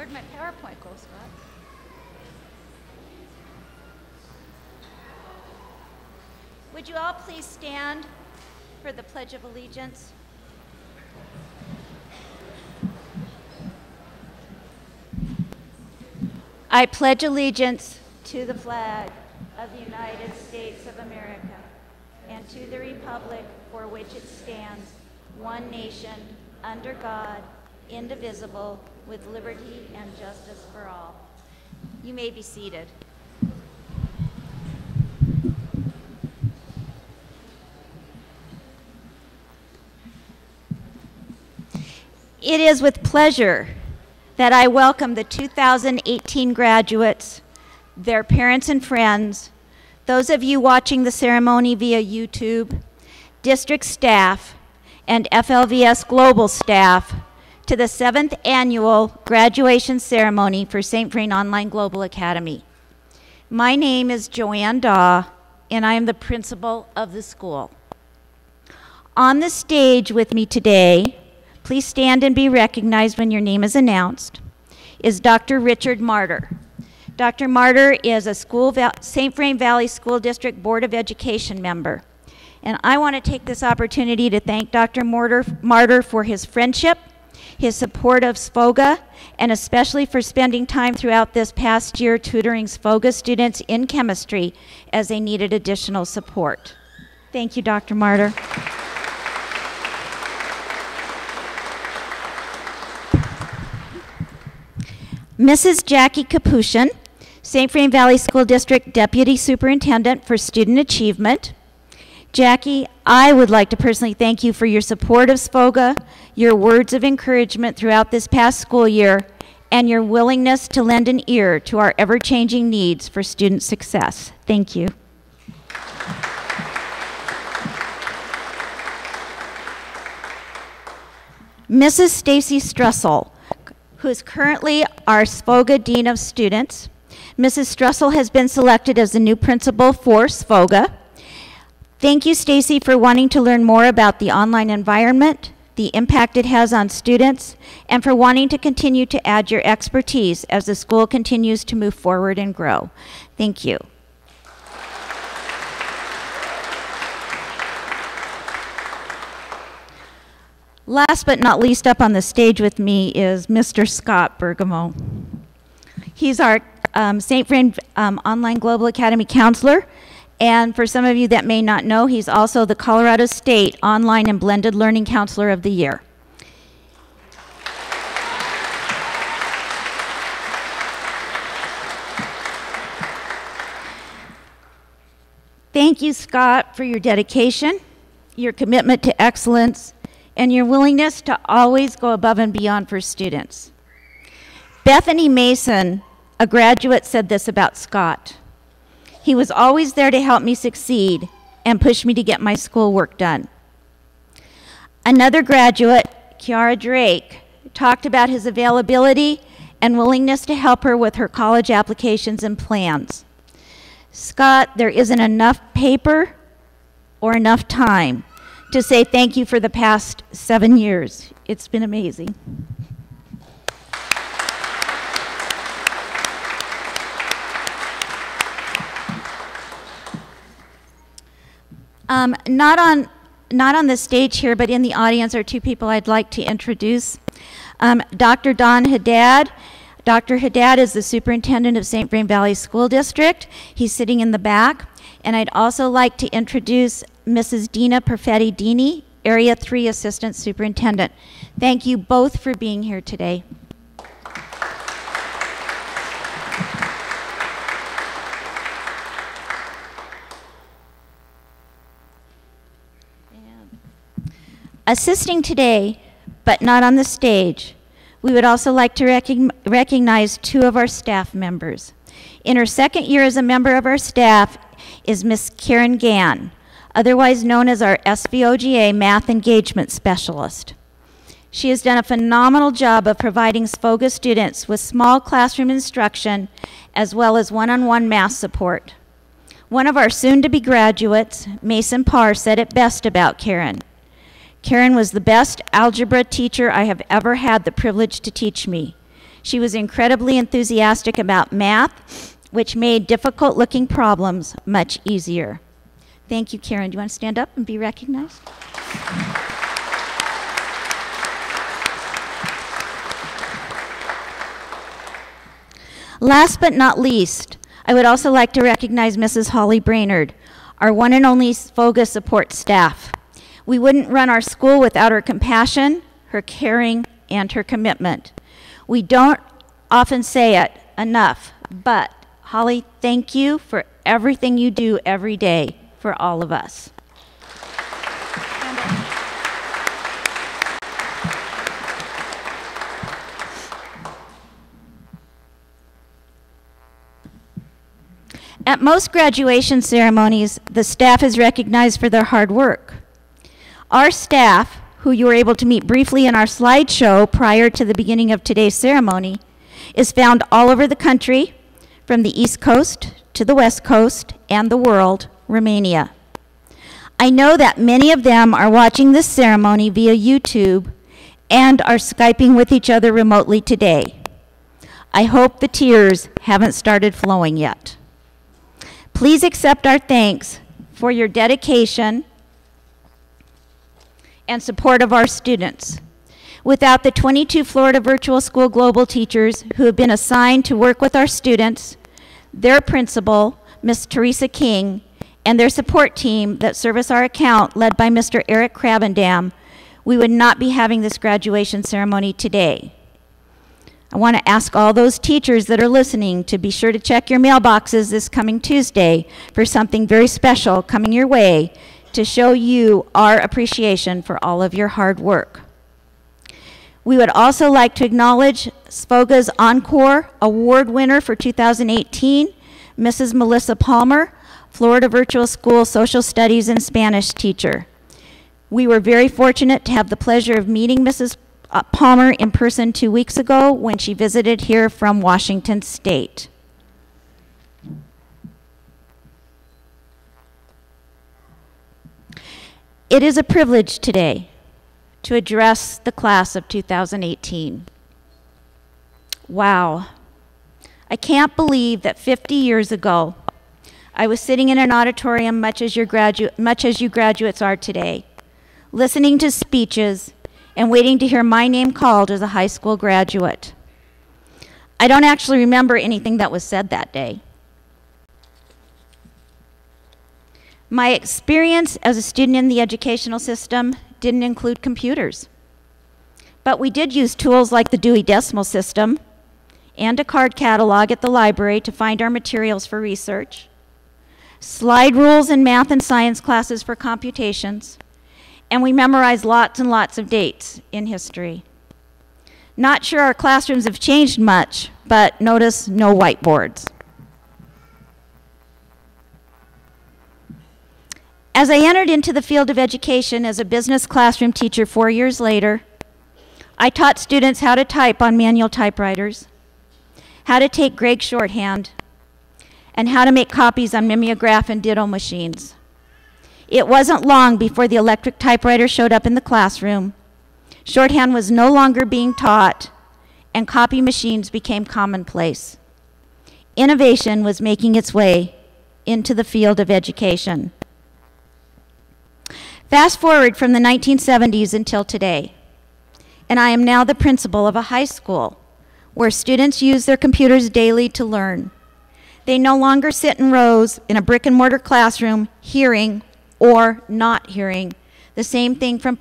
Where'd my PowerPoint go, Scott? Would you all please stand for the Pledge of Allegiance? I pledge allegiance to the flag of the United States of America and to the republic for which it stands, one nation, under God, indivisible, with liberty and justice for all. You may be seated. It is with pleasure that I welcome the 2018 graduates, their parents and friends, those of you watching the ceremony via YouTube, district staff, and FLVS Global staff to the 7th annual graduation ceremony for StVrain Online Global Academy. My name is Joanne Daw, and I am the principal of the school. On the stage with me today, please stand and be recognized when your name is announced, is Dr. Richard Martyr. Dr. Martyr is a StVrain Valley School District Board of Education member. And I want to take this opportunity to thank Dr. Martyr for his friendship, his support of SFOGA, and especially for spending time throughout this past year tutoring SFOGA students in chemistry as they needed additional support. Thank you, Dr. Martyr. Mrs. Jackie Kapushin, StVrain Valley School District Deputy Superintendent for Student Achievement. Jackie, I would like to personally thank you for your support of SFOGA, your words of encouragement throughout this past school year, and your willingness to lend an ear to our ever-changing needs for student success. Thank you. Mrs. Stacy Strussel, who is currently our SFOGA Dean of Students. Mrs. Strussel has been selected as the new principal for SFOGA. Thank you, Stacy, for wanting to learn more about the online environment, the impact it has on students, and for wanting to continue to add your expertise as the school continues to move forward and grow. Thank you. Last but not least, up on the stage with me is Mr. Scott Bergamo. He's our StVrain Online Global Academy counselor, and for some of you that may not know, he's also the Colorado State Online and Blended Learning Counselor of the Year. Thank you, Scott, for your dedication, your commitment to excellence, and your willingness to always go above and beyond for students. Bethany Mason, a graduate, said this about Scott. He was always there to help me succeed and push me to get my schoolwork done. Another graduate, Kiara Drake, talked about his availability and willingness to help her with her college applications and plans. Scott, there isn't enough paper or enough time to say thank you for the past 7 years. It's been amazing. Not on the stage here, but in the audience are two people I'd like to introduce. Dr. Don Haddad. Dr. Haddad is the superintendent of StVrain Valley School District. He's sitting in the back. And I'd also like to introduce Mrs. Dina Perfetti-Dini, Area 3 Assistant Superintendent. Thank you both for being here today. Assisting today, but not on the stage, we would also like to recognize two of our staff members. In her second year as a member of our staff is Miss Karen Gann, otherwise known as our SVOGA Math Engagement Specialist. She has done a phenomenal job of providing SFOGA students with small classroom instruction as well as one-on-one math support. One of our soon-to-be graduates, Mason Parr, said it best about Karen. Karen was the best algebra teacher I have ever had the privilege to teach me. She was incredibly enthusiastic about math, which made difficult-looking problems much easier. Thank you, Karen. Do you want to stand up and be recognized? Last but not least, I would also like to recognize Mrs. Holly Brainerd, our one and only StVOGA support staff. We wouldn't run our school without her compassion, her caring, and her commitment. We don't often say it enough, but Holly, thank you for everything you do every day for all of us. At most graduation ceremonies, the staff is recognized for their hard work. Our staff, who you were able to meet briefly in our slideshow prior to the beginning of today's ceremony, is found all over the country, from the East Coast to the West Coast and the world, Romania. I know that many of them are watching this ceremony via YouTube and are Skyping with each other remotely today. I hope the tears haven't started flowing yet. Please accept our thanks for your dedication and support of our students. Without the 22 Florida Virtual School Global teachers who have been assigned to work with our students, their principal, Ms. Teresa King, and their support team that service our account led by Mr. Eric Cravendam, we would not be having this graduation ceremony today. I want to ask all those teachers that are listening to be sure to check your mailboxes this coming Tuesday for something very special coming your way to show you our appreciation for all of your hard work. We would also like to acknowledge StVOGA's Encore Award winner for 2018, Mrs. Melissa Palmer, Florida Virtual School Social Studies and Spanish teacher. We were very fortunate to have the pleasure of meeting Mrs. Palmer in person 2 weeks ago when she visited here from Washington State. It is a privilege today to address the class of 2018. Wow. I can't believe that 50 years ago, I was sitting in an auditorium much as you graduates are today, listening to speeches and waiting to hear my name called as a high school graduate. I don't actually remember anything that was said that day. My experience as a student in the educational system didn't include computers, but we did use tools like the Dewey Decimal System and a card catalog at the library to find our materials for research, slide rules in math and science classes for computations, and we memorized lots and lots of dates in history. Not sure our classrooms have changed much, but notice no whiteboards. As I entered into the field of education as a business classroom teacher 4 years later, I taught students how to type on manual typewriters, how to take Gregg shorthand, and how to make copies on mimeograph and ditto machines. It wasn't long before the electric typewriter showed up in the classroom. Shorthand was no longer being taught, and copy machines became commonplace. Innovation was making its way into the field of education. Fast forward from the 1970s until today, and I am now the principal of a high school where students use their computers daily to learn. They no longer sit in rows in a brick and mortar classroom hearing or not hearing the same thing from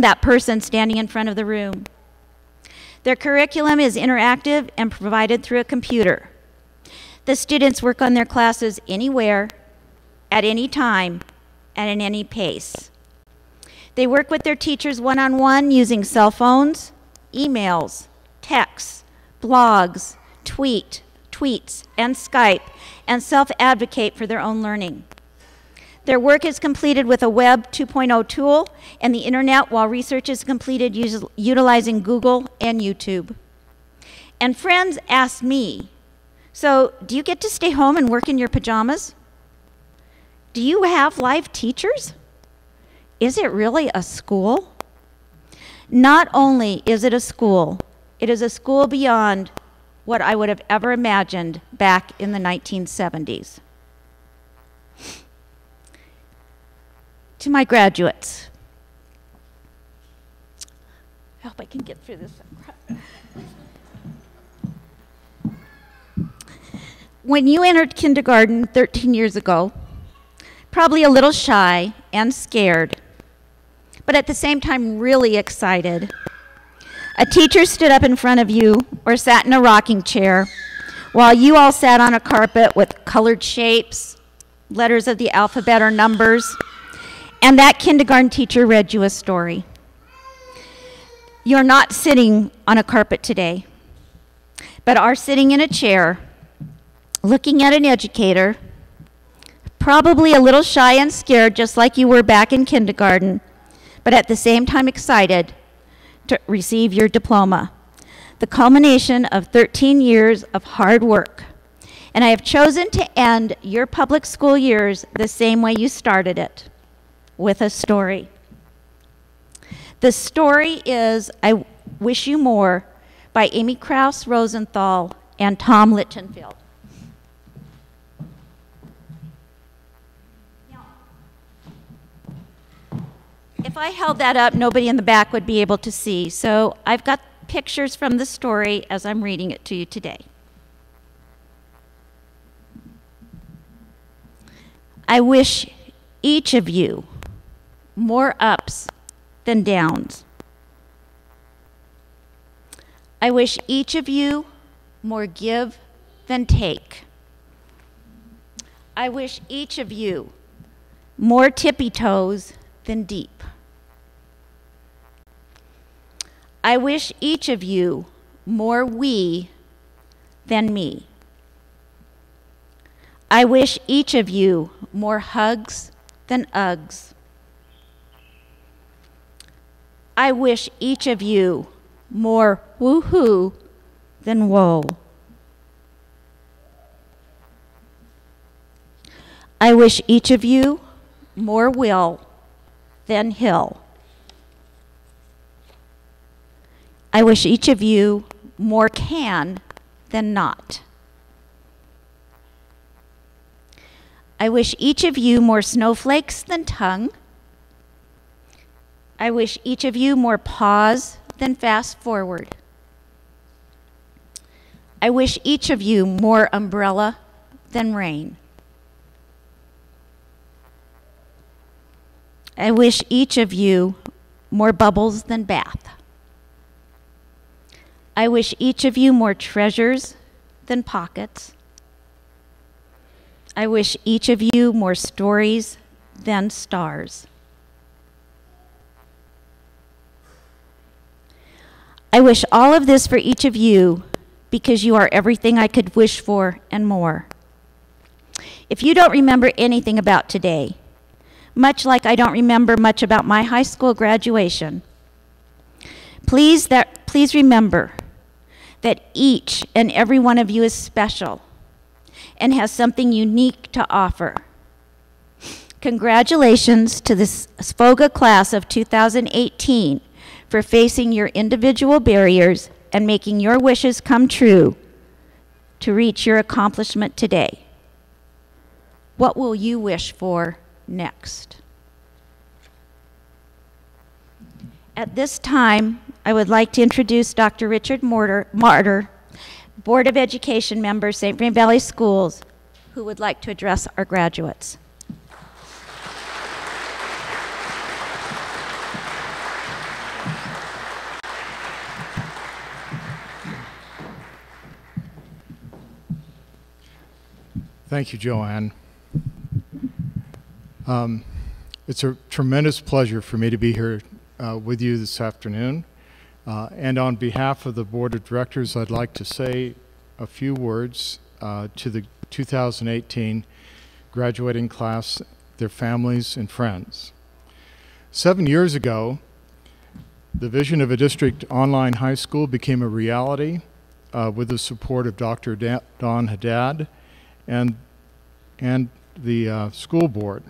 that person standing in front of the room. Their curriculum is interactive and provided through a computer. The students work on their classes anywhere, at any time, and at any pace. They work with their teachers one-on-one using cell phones, emails, texts, blogs, tweets, and Skype, and self-advocate for their own learning. Their work is completed with a Web 2.0 tool and the internet, while research is completed utilizing Google and YouTube. And friends ask me, so do you get to stay home and work in your pajamas? Do you have live teachers? Is it really a school? Not only is it a school, It is a school beyond what I would have ever imagined back in the 1970s. To my graduates, I hope I can get through this. When you entered kindergarten 13 years ago, probably a little shy and scared, but at the same time really excited, a teacher stood up in front of you or sat in a rocking chair while you all sat on a carpet with colored shapes, letters of the alphabet or numbers, and that kindergarten teacher read you a story. You're not sitting on a carpet today, but are sitting in a chair looking at an educator, probably a little shy and scared just like you were back in kindergarten, but at the same time excited to receive your diploma, the culmination of 13 years of hard work. And I have chosen to end your public school years the same way you started it, with a story. The story is I Wish You More by Amy Krauss Rosenthal and Tom Lichtenfield. If I held that up, nobody in the back would be able to see. So I've got pictures from the story as I'm reading it to you today. I wish each of you more ups than downs. I wish each of you more give than take. I wish each of you more tippy toes than deep. I wish each of you more we than me. I wish each of you more hugs than Uggs. I wish each of you more woo-hoo than whoa. I wish each of you more will than hill. I wish each of you more can than not. I wish each of you more snowflakes than tongue. I wish each of you more pause than fast forward. I wish each of you more umbrella than rain. I wish each of you more bubbles than bath. I wish each of you more treasures than pockets. I wish each of you more stories than stars. I wish all of this for each of you because you are everything I could wish for and more. If you don't remember anything about today, much like I don't remember much about my high school graduation, please remember that each and every one of you is special and has something unique to offer. Congratulations to the SFOGA class of 2018 for facing your individual barriers and making your wishes come true to reach your accomplishment today. What will you wish for next? At this time, I would like to introduce Dr. Richard Martyr, Board of Education member, StVrain Valley Schools, who would like to address our graduates. Thank you, Joanne. It's a tremendous pleasure for me to be here with you this afternoon. And on behalf of the Board of Directors, I'd like to say a few words to the 2018 graduating class, their families, and friends. 7 years ago, the vision of a district online high school became a reality with the support of Dr. Don Haddad and the school board.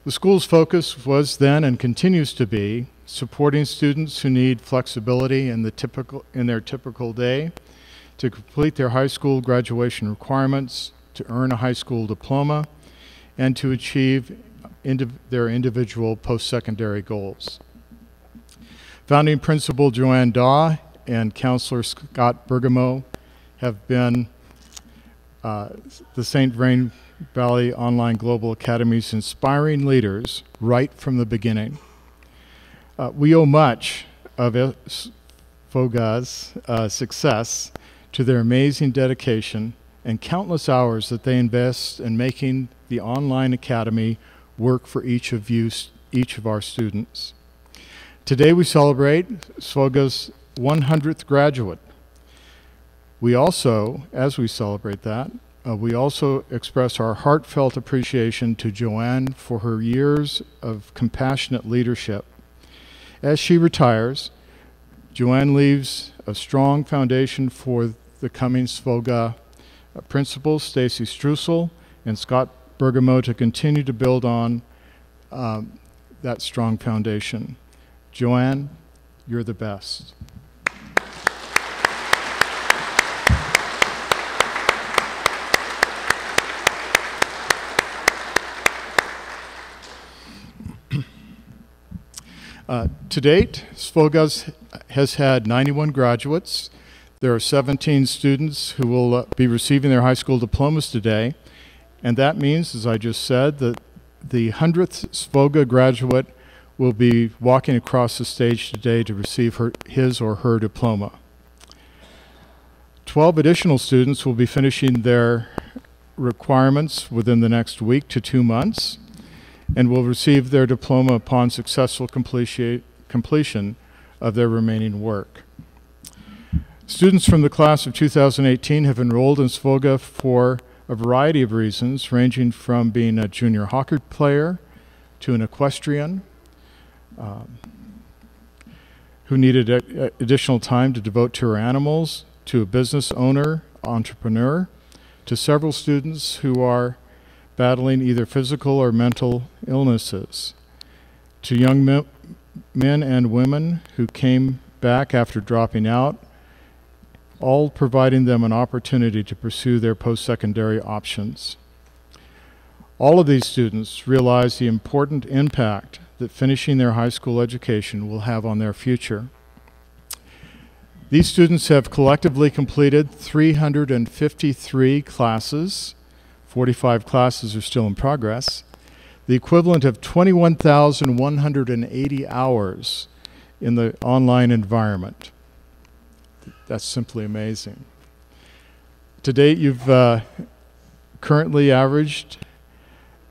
The school's focus was then and continues to be supporting students who need flexibility in their typical day, to complete their high school graduation requirements, to earn a high school diploma, and to achieve their individual post-secondary goals. Founding Principal Joanne Daw and Counselor Scott Bergamo have been the StVrain Valley Online Global Academy's inspiring leaders right from the beginning. We owe much of StVoga's success to their amazing dedication and countless hours that they invest in making the online academy work for each of our students. Today we celebrate StVoga's 100th graduate. We also, as we celebrate that, we also express our heartfelt appreciation to Joanne for her years of compassionate leadership. As she retires, Joanne leaves a strong foundation for the coming StVoga principals, Stacy Strussel and Scott Bergamo, to continue to build on that strong foundation. Joanne, you're the best. To date, StVoga has had 91 graduates. There are 17 students who will be receiving their high school diplomas today, and that means, as I just said, that the 100th StVoga graduate will be walking across the stage today to receive his or her diploma. 12 additional students will be finishing their requirements within the next week to 2 months, and will receive their diploma upon successful completion of their remaining work. Students from the class of 2018 have enrolled in StVoga for a variety of reasons, ranging from being a junior hockey player to an equestrian who needed additional time to devote to her animals, to a business owner, entrepreneur, to several students who are battling either physical or mental illnesses, to young men and women who came back after dropping out, all providing them an opportunity to pursue their post-secondary options. All of these students realize the important impact that finishing their high school education will have on their future. These students have collectively completed 353 classes. 45 classes are still in progress, the equivalent of 21,180 hours in the online environment. That's simply amazing. To date, you've currently averaged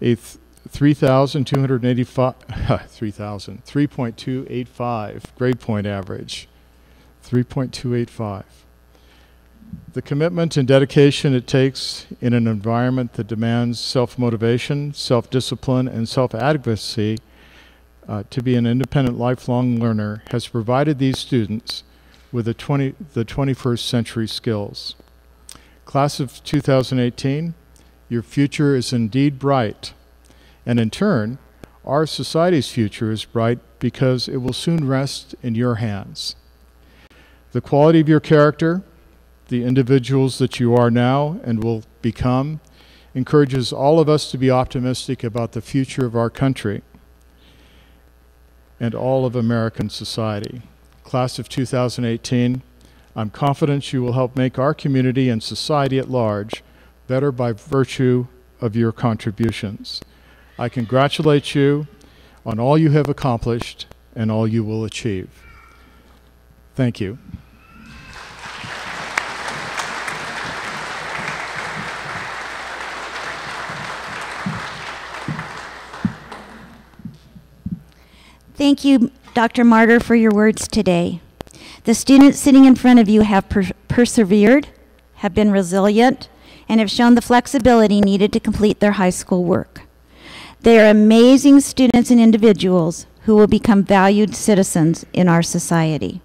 a 3.285 grade point average, 3.285. The commitment and dedication it takes in an environment that demands self-motivation, self-discipline, and self-advocacy to be an independent lifelong learner has provided these students with the 21st century skills. Class of 2018, your future is indeed bright, and in turn, our society's future is bright because it will soon rest in your hands. The quality of your character, the individuals that you are now and will become, encourages all of us to be optimistic about the future of our country and all of American society. Class of 2018, I'm confident you will help make our community and society at large better by virtue of your contributions. I congratulate you on all you have accomplished and all you will achieve. Thank you. Thank you, Dr. Martyr, for your words today. The students sitting in front of you have persevered, have been resilient, and have shown the flexibility needed to complete their high school work. They are amazing students and individuals who will become valued citizens in our society.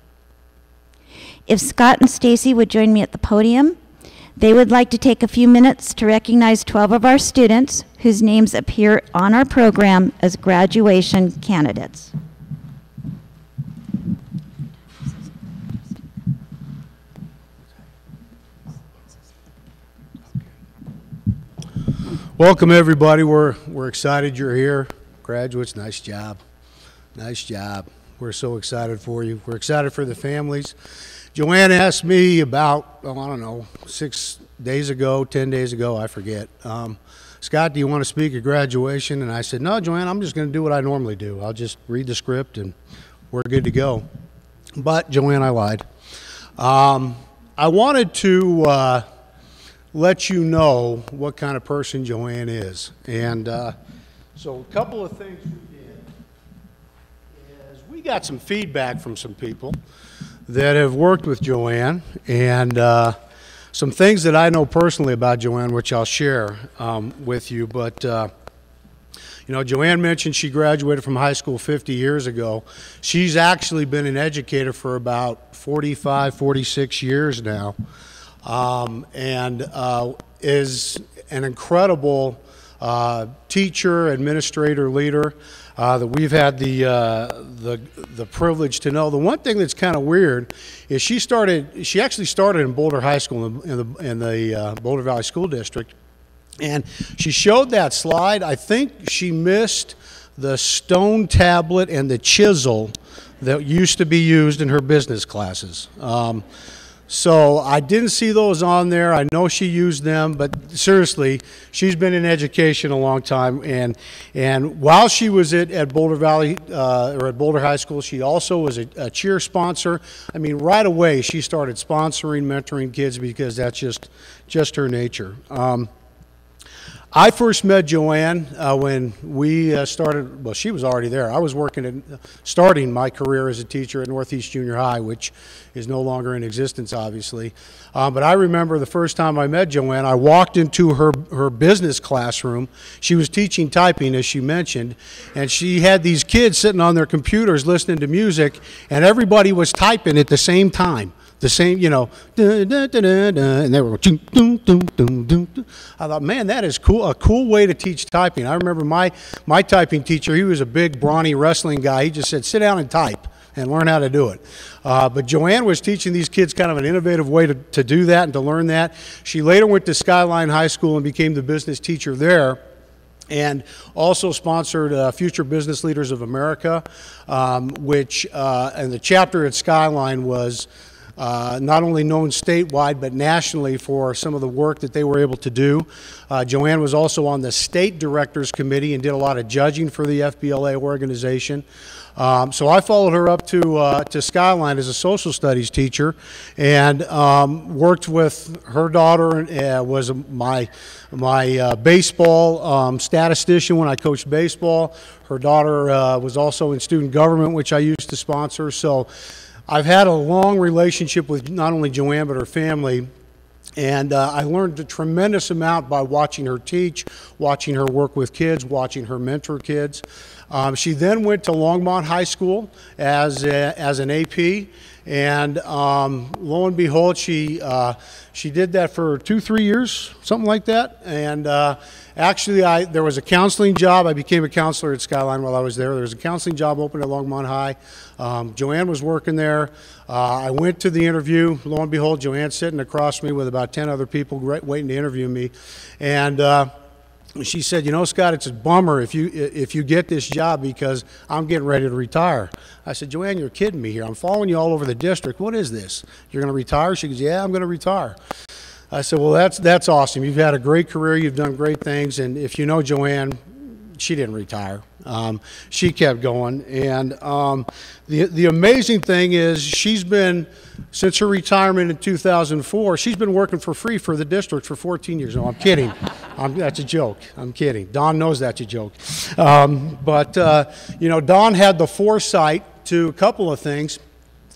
If Scott and Stacy would join me at the podium, they would like to take a few minutes to recognize 12 of our students whose names appear on our program as graduation candidates. Welcome everybody. We're excited you're here. Graduates, nice job. Nice job. We're so excited for you. We're excited for the families. Joanne asked me about, oh, I don't know, 6 days ago, 10 days ago, I forget. Scott, do you want to speak at graduation? And I said, no, Joanne, I'm just going to do what I normally do. I'll just read the script and we're good to go. But Joanne, I lied. I wanted to let you know what kind of person Joanne is. And so a couple of things we did is we got some feedback from some people that have worked with Joanne, and some things that I know personally about Joanne, which I'll share with you. But you know, Joanne mentioned she graduated from high school 50 years ago. She's actually been an educator for about 45, 46 years now. And is an incredible teacher, administrator, leader that we've had the privilege to know. The one thing that's kind of weird is she actually started in Boulder High School in the Boulder Valley School District, and she showed that slide. I think she missed the stone tablet and the chisel that used to be used in her business classes. So I didn't see those on there. I know she used them, but seriously, she's been in education a long time. And while she was at Boulder Valley or at Boulder High School, she also was a cheer sponsor. I mean, right away she started sponsoring, mentoring kids because that's just her nature. I first met Joanne when we started, well, she was already there. I was starting my career as a teacher at Northeast Junior High, which is no longer in existence, obviously. But I remember the first time I met Joanne, I walked into her business classroom. She was teaching typing, as she mentioned, and she had these kids sitting on their computers listening to music, and everybody was typing at the same time. The same, you know, and they were going, dum, dum, dum, dum, dum. I thought, man, that is cool, a cool way to teach typing. I remember my typing teacher, he was a big, brawny wrestling guy. He just said, sit down and type and learn how to do it. But Joanne was teaching these kids kind of an innovative way to do that and to learn that. She later went to Skyline High School and became the business teacher there, and also sponsored Future Business Leaders of America, which, and the chapter at Skyline was not only known statewide but nationally for some of the work that they were able to do. Joanne was also on the state directors committee and did a lot of judging for the FBLA organization. So I followed her up to Skyline as a social studies teacher, and worked with her daughter, and was my baseball statistician when I coached baseball. Her daughter was also in student government, which I used to sponsor. So I've had a long relationship with not only Joanne but her family, and I learned a tremendous amount by watching her teach, watching her work with kids, watching her mentor kids. She then went to Longmont High School as an AP, and lo and behold, she did that for 2-3 years, something like that. And actually, there was a counseling job. I became a counselor at Skyline while I was there. There was a counseling job open at Longmont High. Joanne was working there. I went to the interview. Lo and behold, Joanne's sitting across me with about 10 other people waiting to interview me. And she said, you know, Scott, it's a bummer if you get this job because I'm getting ready to retire. I said, Joanne, you're kidding me here. I'm following you all over the district. What is this? You're going to retire? She goes, yeah, I'm going to retire. I said, well, that's awesome. You've had a great career. You've done great things. And if you know Joanne, she didn't retire. She kept going. And the amazing thing is she's been, since her retirement in 2004, she's been working for free for the district for 14 years. No, I'm kidding. That's a joke. I'm kidding. Don knows that's a joke. You know, Don had the foresight to a couple of things.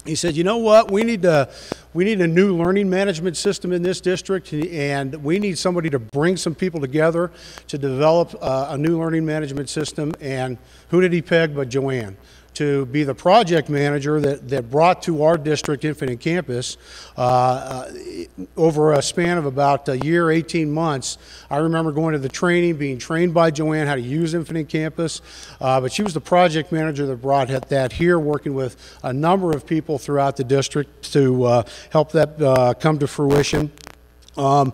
He said, you know what, we need a new learning management system in this district, and we need somebody to bring some people together to develop a new learning management system. And who did he peg but Joanne to be the project manager that brought to our district Infinite Campus over a span of about a year, 18 months. I remember going to the training, being trained by Joanne how to use Infinite Campus, but she was the project manager that brought that here, working with a number of people throughout the district to help that come to fruition. The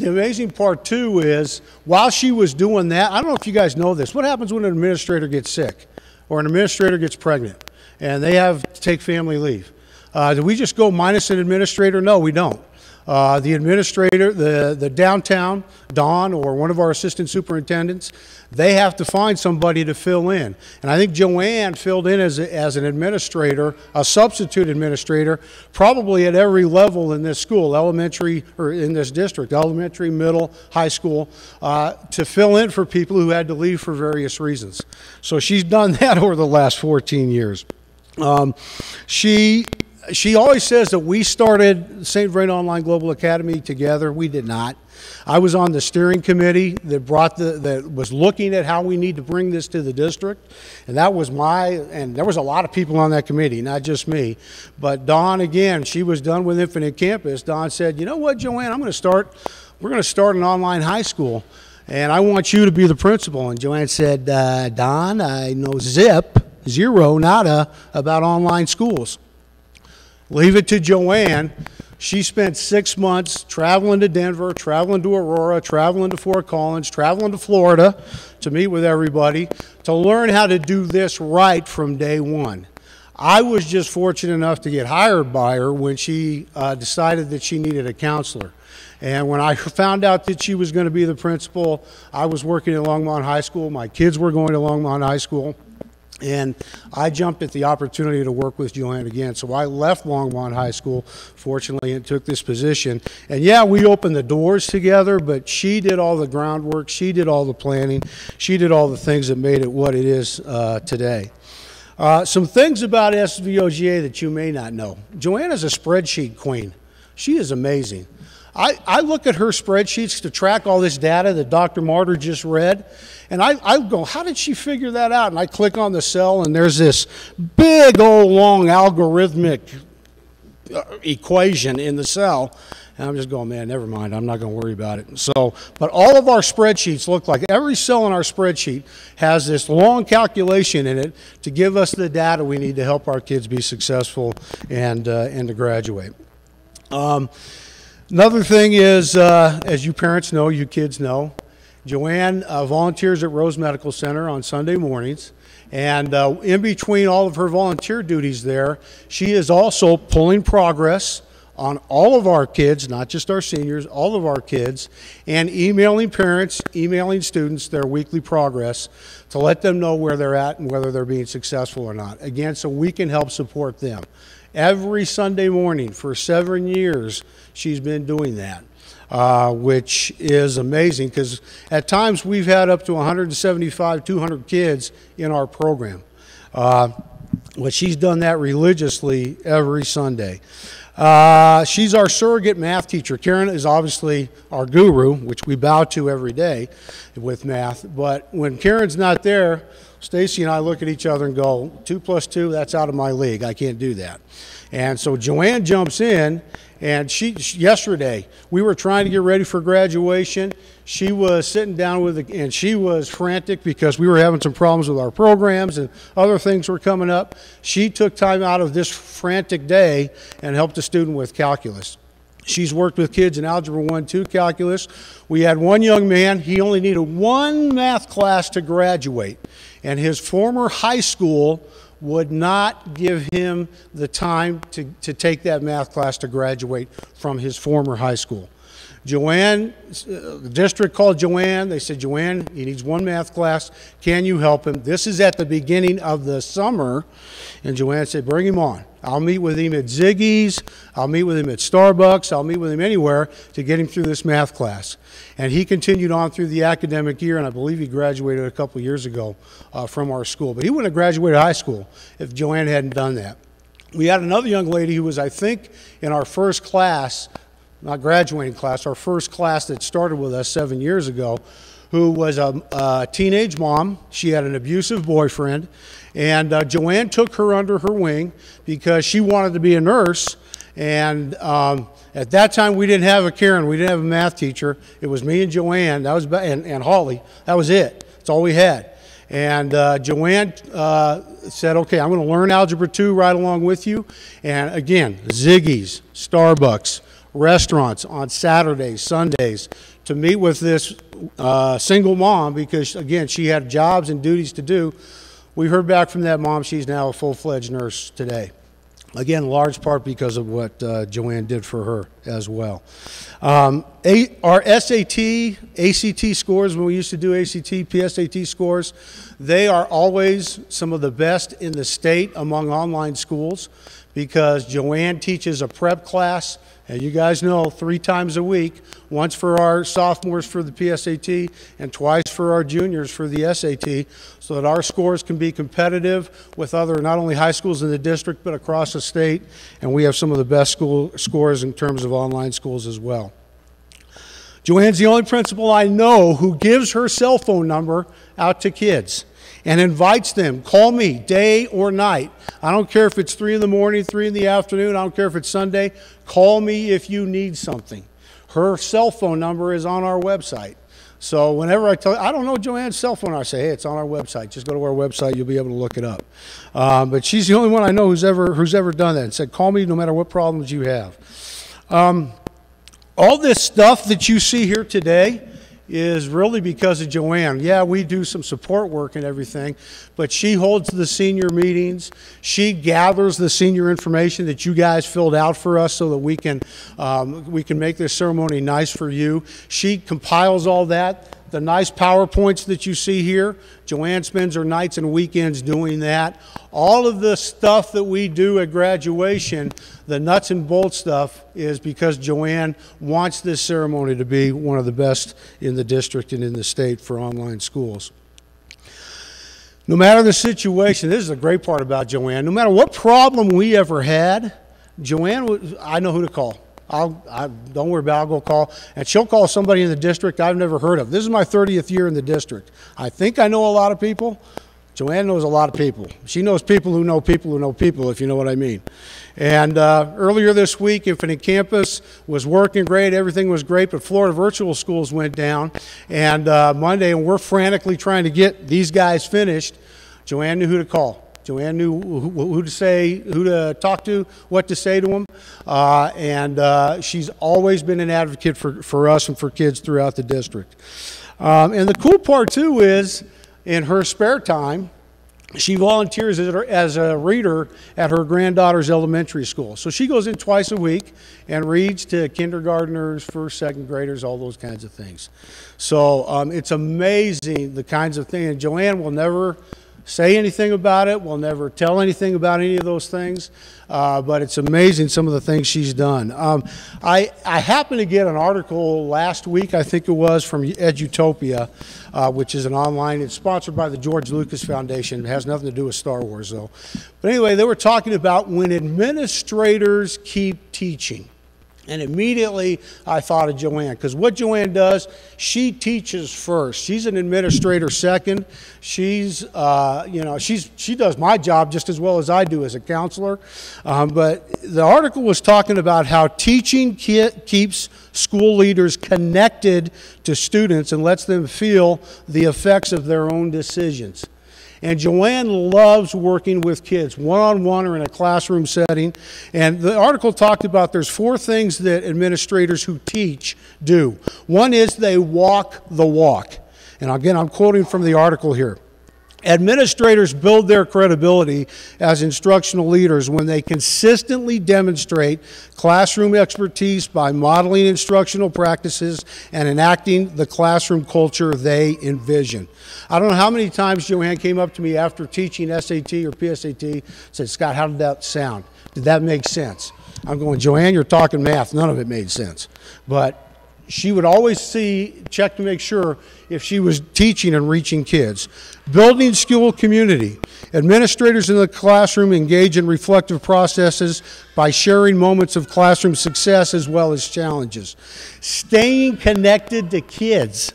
amazing part too is while she was doing that, I don't know if you guys know this, what happens when an administrator gets sick or an administrator gets pregnant and they have to take family leave? Do we just go minus an administrator? No, we don't. The administrator, the downtown, Dawn, or one of our assistant superintendents, they have to find somebody to fill in. And I think Joanne filled in as an administrator, a substitute administrator, probably at every level in this school, elementary, or in this district, elementary, middle, high school, to fill in for people who had to leave for various reasons. So she's done that over the last 14 years. She always says that we started StVrain Online Global Academy together. We did not. I was on the steering committee that was looking at how we need to bring this to the district, and that was and there was a lot of people on that committee, not just me. But Dawn, again, she was done with Infinite Campus. Dawn said, you know what, Joanne, we're going to start an online high school, and I want you to be the principal. And Joanne said, Dawn, I know zero, nada about online schools. Leave it to Joanne. She spent 6 months traveling to Denver, traveling to Aurora, traveling to Fort Collins, traveling to Florida to meet with everybody, to learn how to do this right from day one. I was just fortunate enough to get hired by her when she decided that she needed a counselor. And when I found out that she was going to be the principal, I was working at Longmont High School. My kids were going to Longmont High School. And I jumped at the opportunity to work with Joanne again. So I left Longmont High School, fortunately, and took this position. And yeah, we opened the doors together, but she did all the groundwork. She did all the planning. She did all the things that made it what it is today. Some things about SVOGA that you may not know. Joanne is a spreadsheet queen. She is amazing. I look at her spreadsheets to track all this data that Dr. Martyr just read, and I go, how did she figure that out? And I click on the cell, and there's this big old long algorithmic equation in the cell, and I'm just going, man, never mind, I'm not going to worry about it. So, but all of our spreadsheets look like every cell in our spreadsheet has this long calculation in it to give us the data we need to help our kids be successful and to graduate. Another thing is, as you parents know, you kids know, Joanne volunteers at Rose Medical Center on Sunday mornings, and in between all of her volunteer duties there, she is also pulling progress on all of our kids, not just our seniors, all of our kids, and emailing parents, emailing students their weekly progress to let them know where they're at and whether they're being successful or not. Again, so we can help support them. Every Sunday morning for 7 years, she's been doing that, which is amazing because at times we've had up to 175, 200 kids in our program. But she's done that religiously every Sunday. She's our surrogate math teacher. Karen is obviously our guru, which we bow to every day with math. But when Karen's not there, Stacy and I look at each other and go, 2 plus 2, that's out of my league. I can't do that. And so Joanne jumps in, and yesterday, we were trying to get ready for graduation. She was sitting down and she was frantic because we were having some problems with our programs and other things were coming up. She took time out of this frantic day and helped a student with calculus. She's worked with kids in Algebra 1, 2 calculus. We had one young man, he only needed one math class to graduate, and his former high school would not give him the time to take that math class to graduate from his former high school. Joanne, the district called Joanne. They said, Joanne, he needs one math class. Can you help him? This is at the beginning of the summer. And Joanne said, bring him on. I'll meet with him at Ziggy's. I'll meet with him at Starbucks. I'll meet with him anywhere to get him through this math class. And he continued on through the academic year, and I believe he graduated a couple of years ago from our school. But he wouldn't have graduated high school if Joanne hadn't done that. We had another young lady who was, I think, in our first class, not graduating class, our first class that started with us 7 years ago, who was a teenage mom. She had an abusive boyfriend, and Joanne took her under her wing because she wanted to be a nurse. And at that time, we didn't have a Karen. We didn't have a math teacher. It was me and Joanne. That was and Holly. That was it. That's all we had. And Joanne said, okay, I'm going to learn Algebra 2 right along with you. And again, Ziggy's, Starbucks, restaurants on Saturdays, Sundays, to meet with this single mom because, again, she had jobs and duties to do. We heard back from that mom. She's now a full-fledged nurse today. Again, large part because of what Joanne did for her as well. Our SAT, ACT scores, when we used to do ACT, PSAT scores, they are always some of the best in the state among online schools because Joanne teaches a prep class, and you guys know 3 times a week, once for our sophomores for the PSAT and twice for our juniors for the SAT, so that our scores can be competitive with other not only high schools in the district but across the state, and we have some of the best scores in terms of online schools as well. Joanne's the only principal I know who gives her cell phone number out to kids and invites them, call me day or night. I don't care if it's 3 in the morning, 3 in the afternoon, I don't care if it's Sunday, call me if you need something. Her cell phone number is on our website. So whenever I tell, I don't know Joanne's cell phone, I say, hey, it's on our website. Just go to our website, you'll be able to look it up. But she's the only one I know who's ever done that and said, call me no matter what problems you have. All this stuff that you see here today is really because of Joanne. Yeah, we do some support work and everything, but she holds the senior meetings. She gathers the senior information that you guys filled out for us so that we can make this ceremony nice for you. She compiles all that. The nice PowerPoints that you see here, Joanne spends her nights and weekends doing that. All of the stuff that we do at graduation, the nuts and bolts stuff, is because Joanne wants this ceremony to be one of the best in the district and in the state for online schools. No matter the situation, this is a great part about Joanne, no matter what problem we ever had, Joanne, I know who to call. Don't worry about it, I'll go call. And she'll call somebody in the district I've never heard of. This is my 30th year in the district. I think I know a lot of people. Joanne knows a lot of people. She knows people who know people who know people, if you know what I mean. And earlier this week, Infinite Campus was working great. Everything was great, but Florida Virtual Schools went down. And Monday, and we're frantically trying to get these guys finished. Joanne knew who to call. Joanne knew who to talk to, what to say to them, and she's always been an advocate for us and for kids throughout the district. And the cool part too is, in her spare time, she volunteers as a reader at her granddaughter's elementary school. So she goes in twice a week and reads to kindergartners, first, second graders, all those kinds of things. So it's amazing the kinds of things. And Joanne will never say anything about it. We'll never tell anything about any of those things, but it's amazing some of the things she's done. I happened to get an article last week, I think it was, from Edutopia, which is an online, it's sponsored by the George Lucas Foundation. It has nothing to do with Star Wars, though. But anyway, they were talking about when administrators keep teaching. And immediately I thought of Joanne, because what Joanne does, she teaches first. She's an administrator second. She's, she does my job just as well as I do as a counselor. But the article was talking about how teaching keeps school leaders connected to students and lets them feel the effects of their own decisions. And Joanne loves working with kids, one-on-one or in a classroom setting. And the article talked about there's 4 things that administrators who teach do. One is they walk the walk. And again, I'm quoting from the article here. Administrators build their credibility as instructional leaders when they consistently demonstrate classroom expertise by modeling instructional practices and enacting the classroom culture they envision. I don't know how many times Joanne came up to me after teaching SAT or PSAT and said, Scott, how did that sound? Did that make sense? I'm going, Joanne, you're talking math. None of it made sense. But she would always check to make sure if she was teaching and reaching kids. Building school community. Administrators in the classroom engage in reflective processes by sharing moments of classroom success as well as challenges. Staying connected to kids.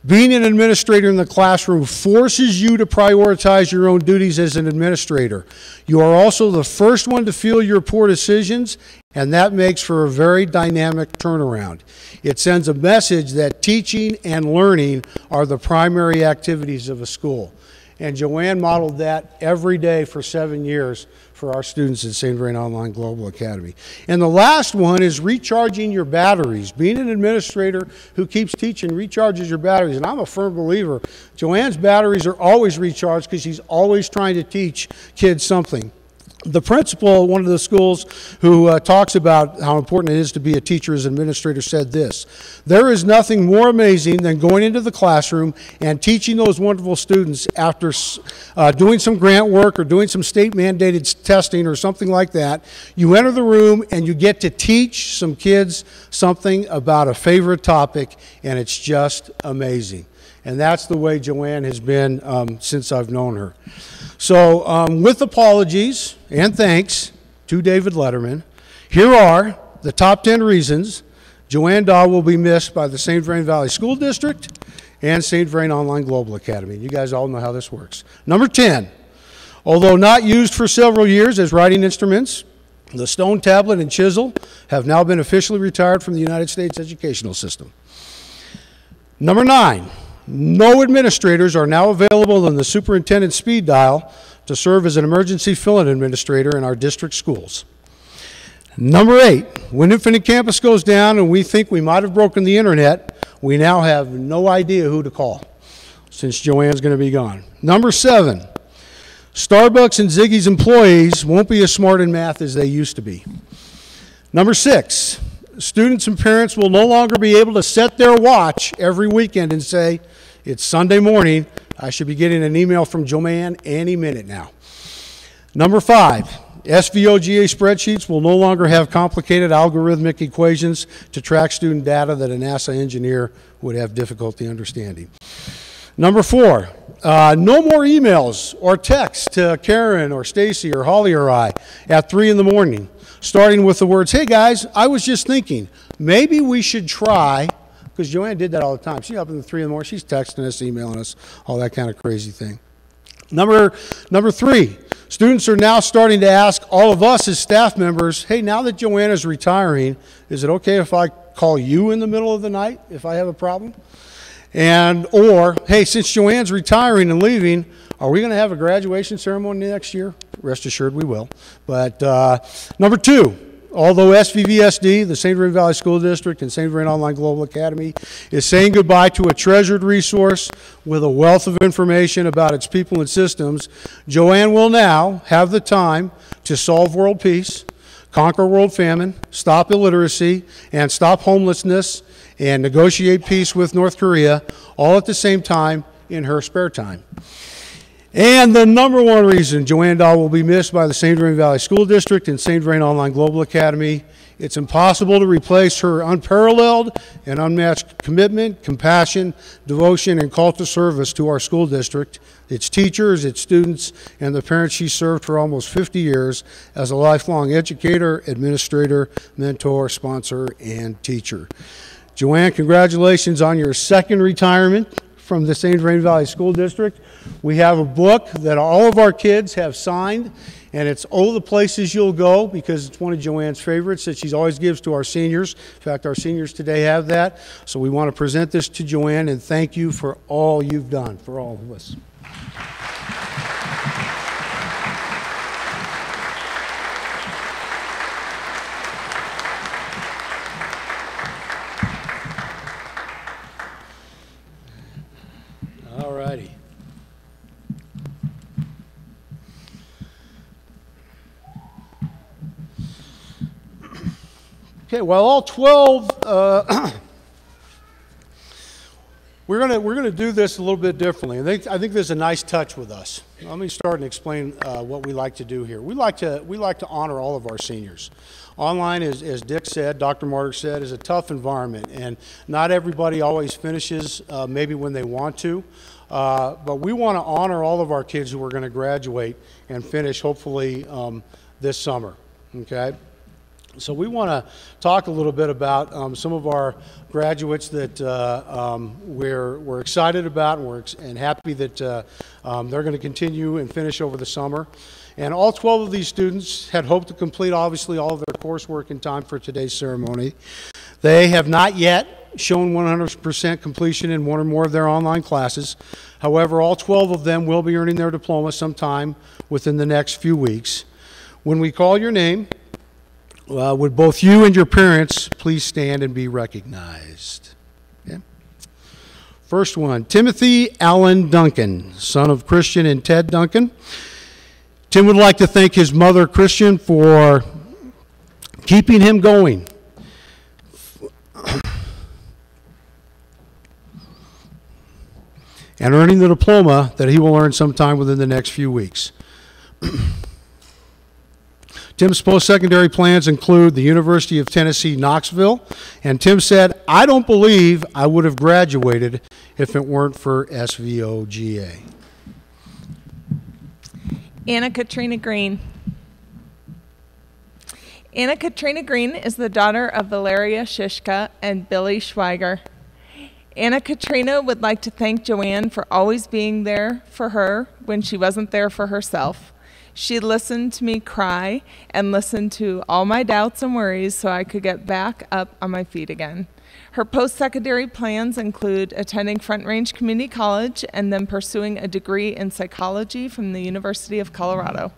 Being an administrator in the classroom forces you to prioritize your own duties as an administrator. You are also the first one to feel your poor decisions, and that makes for a very dynamic turnaround. It sends a message that teaching and learning are the primary activities of a school. And Joanne modeled that every day for 7 years for our students at StVrain Online Global Academy. And the last one is recharging your batteries. Being an administrator who keeps teaching recharges your batteries. And I'm a firm believer, Joanne's batteries are always recharged because she's always trying to teach kids something. The principal at one of the schools who talks about how important it is to be a teacher as an administrator said this: there is nothing more amazing than going into the classroom and teaching those wonderful students after doing some grant work or doing some state-mandated testing or something like that. You enter the room and you get to teach some kids something about a favorite topic, and it's just amazing. And that's the way Joanne has been since I've known her. So with apologies and thanks to David Letterman, here are the top 10 reasons Joanne Daw will be missed by the StVrain Valley School District and StVrain Online Global Academy. You guys all know how this works. Number 10, although not used for several years as writing instruments, the stone tablet and chisel have now been officially retired from the United States educational system. Number 9, no administrators are now available in the superintendent's speed dial to serve as an emergency fill-in administrator in our district schools. Number 8, when Infinite Campus goes down and we think we might have broken the internet, we now have no idea who to call since Joanne's going to be gone. Number 7, Starbucks and Ziggy's employees won't be as smart in math as they used to be. Number 6, students and parents will no longer be able to set their watch every weekend and say, it's Sunday morning, I should be getting an email from Joanne any minute now. Number 5, SVOGA spreadsheets will no longer have complicated algorithmic equations to track student data that a NASA engineer would have difficulty understanding. Number 4, no more emails or texts to Karen or Stacy or Holly or I at 3 in the morning, starting with the words, hey guys, I was just thinking, maybe we should try, because Joanne did that all the time. She's up in the 3 in the morning, she's texting us, emailing us, all that kind of crazy thing. Number 3, students are now starting to ask all of us as staff members, hey, now that Joanne is retiring, is it okay if I call you in the middle of the night if I have a problem? Or, hey, since Joanne's retiring and leaving, are we going to have a graduation ceremony next year? Rest assured we will. But number 2, although SVVSD, the StVrain Valley School District, and StVrain Online Global Academy is saying goodbye to a treasured resource with a wealth of information about its people and systems, Joanne will now have the time to solve world peace, conquer world famine, stop illiteracy, and stop homelessness, and negotiate peace with North Korea, all at the same time in her spare time. And the number 1 reason Joanne Dahl will be missed by the StVrain Valley School District and StVrain Online Global Academy, it's impossible to replace her unparalleled and unmatched commitment, compassion, devotion, and call to service to our school district, its teachers, its students, and the parents she served for almost 50 years as a lifelong educator, administrator, mentor, sponsor, and teacher. Joanne, congratulations on your 2nd retirement from the StVrain Valley School District. We have a book that all of our kids have signed, and it's Oh the Places You'll Go, because it's one of Joanne's favorites that she always gives to our seniors. In fact, our seniors today have that. So we want to present this to Joanne and thank you for all you've done for all of us. All righty. Okay, well, all 12, we're gonna do this a little bit differently. I think there's a nice touch with us. Let me start and explain what we like to do here. We like to honor all of our seniors. Online, as Dick said, Dr. Martyr said, is a tough environment, and not everybody always finishes maybe when they want to. But we want to honor all of our kids who are going to graduate and finish hopefully this summer. Okay. So we want to talk a little bit about some of our graduates that we're excited about and happy that they're going to continue and finish over the summer. And all 12 of these students had hoped to complete, obviously, all of their coursework in time for today's ceremony. They have not yet shown 100% completion in one or more of their online classes. However, all 12 of them will be earning their diploma sometime within the next few weeks. When we call your name, would both you and your parents please stand and be recognized? Okay. First one, Timothy Allen Duncan, son of Christian and Ted Duncan. Tim would like to thank his mother, Christian, for keeping him going. And earning the diploma that he will earn sometime within the next few weeks. Tim's post-secondary plans include the University of Tennessee, Knoxville, and Tim said, "I don't believe I would have graduated if it weren't for SVOGA." Anna Katrina Green. Anna Katrina Green is the daughter of Valeria Shishka and Billy Schweiger. Anna Katrina would like to thank Joanne for always being there for her when she wasn't there for herself. She listened to me cry and listened to all my doubts and worries so I could get back up on my feet again. Her post-secondary plans include attending Front Range Community College and then pursuing a degree in psychology from the University of Colorado.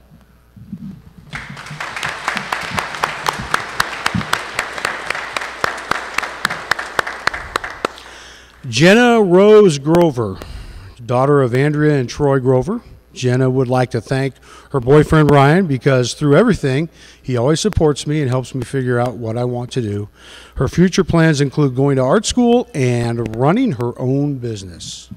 Jenna Rose Grover, daughter of Andrea and Troy Grover. Jenna would like to thank her boyfriend Ryan because through everything, he always supports me and helps me figure out what I want to do. Her future plans include going to art school and running her own business.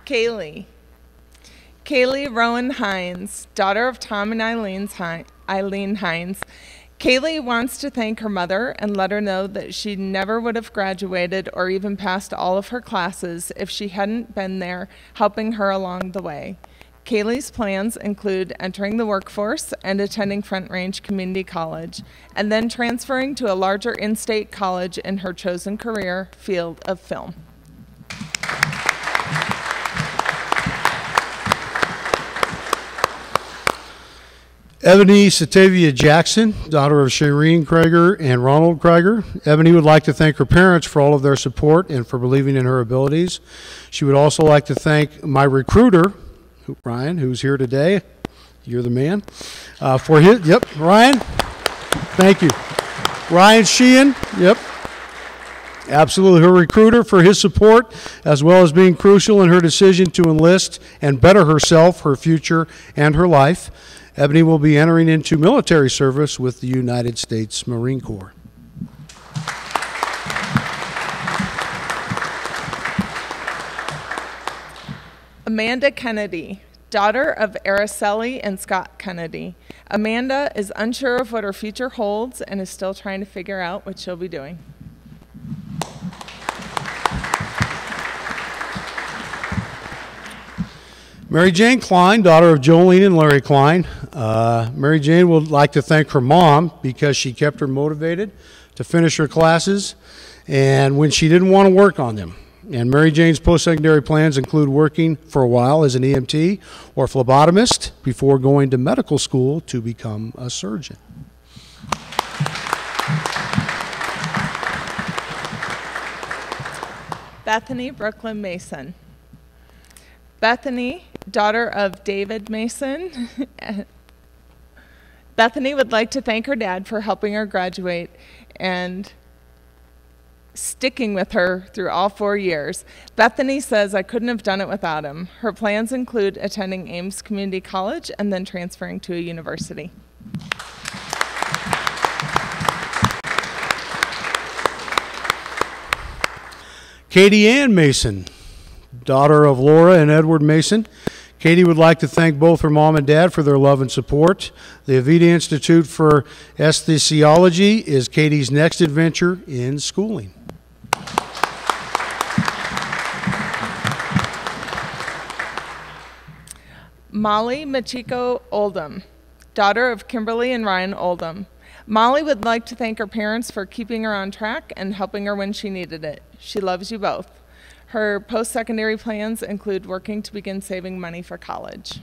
Kaylee. Kaylee Rowan Hines, daughter of Tom and Eileen Hines. Kaylee wants to thank her mother and let her know that she never would have graduated or even passed all of her classes if she hadn't been there helping her along the way. Kaylee's plans include entering the workforce and attending Front Range Community College, and then transferring to a larger in-state college in her chosen career field of film. Ebony Satavia Jackson, daughter of Shireen Krager and Ronald Krager. Ebony would like to thank her parents for all of their support and for believing in her abilities. She would also like to thank my recruiter, Ryan, who's here today. You're the man. For his, yep, Ryan. Thank you. Ryan Sheehan, yep. Absolutely, her recruiter for his support, as well as being crucial in her decision to enlist and better herself, her future, and her life. Ebony will be entering into military service with the United States Marine Corps. Amanda Kennedy, daughter of Araceli and Scott Kennedy. Amanda is unsure of what her future holds and is still trying to figure out what she'll be doing. Mary Jane Klein, daughter of Jolene and Larry Klein. Mary Jane would like to thank her mom because she kept her motivated to finish her classes and when she didn't want to work on them. And Mary Jane's post-secondary plans include working for a while as an EMT or phlebotomist before going to medical school to become a surgeon. Bethany Brooklyn Mason. Bethany, daughter of David Mason. Bethany would like to thank her dad for helping her graduate and sticking with her through all 4 years. Bethany says, "I couldn't have done it without him." Her plans include attending Ames Community College and then transferring to a university. Katie Ann Mason, daughter of Laura and Edward Mason. Katie would like to thank both her mom and dad for their love and support. The Avita Institute for Aesthesiology is Katie's next adventure in schooling. Molly Machiko Oldham, daughter of Kimberly and Ryan Oldham. Molly would like to thank her parents for keeping her on track and helping her when she needed it. She loves you both. Her post-secondary plans include working to begin saving money for college.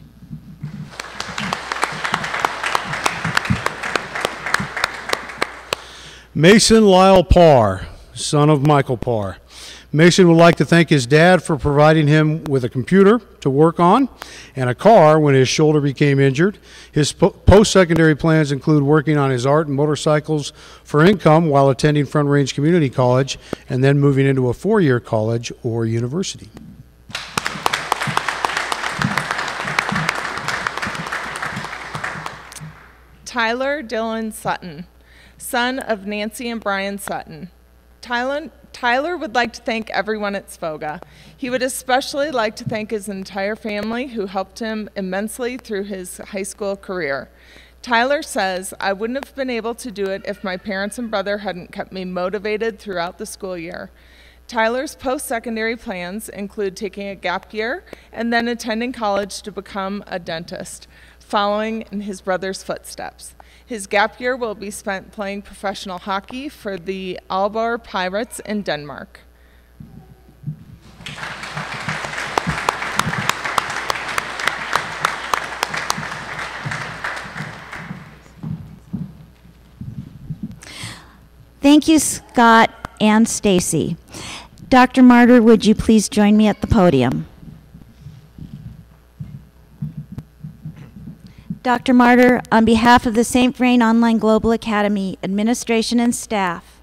Mason Lyle Parr, son of Michael Parr. Mason would like to thank his dad for providing him with a computer to work on and a car when his shoulder became injured. His post-secondary plans include working on his art and motorcycles for income while attending Front Range Community College and then moving into a four-year college or university. Tyler Dylan Sutton, son of Nancy and Brian Sutton. Tyler would like to thank everyone at StVrain. He would especially like to thank his entire family who helped him immensely through his high school career. Tyler says, "I wouldn't have been able to do it if my parents and brother hadn't kept me motivated throughout the school year." Tyler's post-secondary plans include taking a gap year and then attending college to become a dentist, following in his brother's footsteps. His gap year will be spent playing professional hockey for the Aalborg Pirates in Denmark. Thank you, Scott and Stacy. Dr. Martyr, would you please join me at the podium? Dr. Martyr, on behalf of the StVrain Online Global Academy administration and staff,